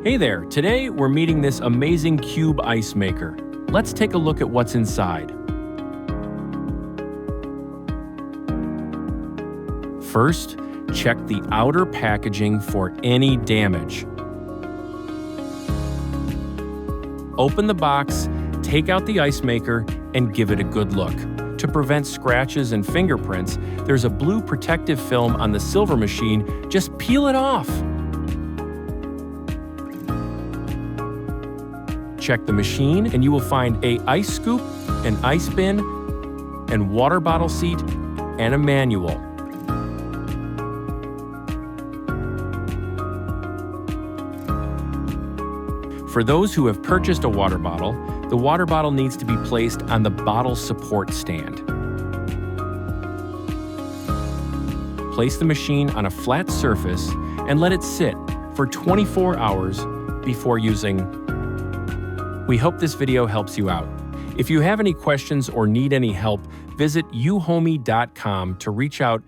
Hey there, today we're meeting this amazing cube ice maker. Let's take a look at what's inside. First, check the outer packaging for any damage. Open the box, take out the ice maker, and give it a good look. To prevent scratches and fingerprints, there's a blue protective film on the silver machine. Just peel it off. Check the machine and you will find an ice scoop, an ice bin, and water bottle seat, and a manual. For those who have purchased a water bottle, the water bottle needs to be placed on the bottle support stand. Place the machine on a flat surface and let it sit for 24 hours before using. We hope this video helps you out. If you have any questions or need any help, visit euhomy.com to reach out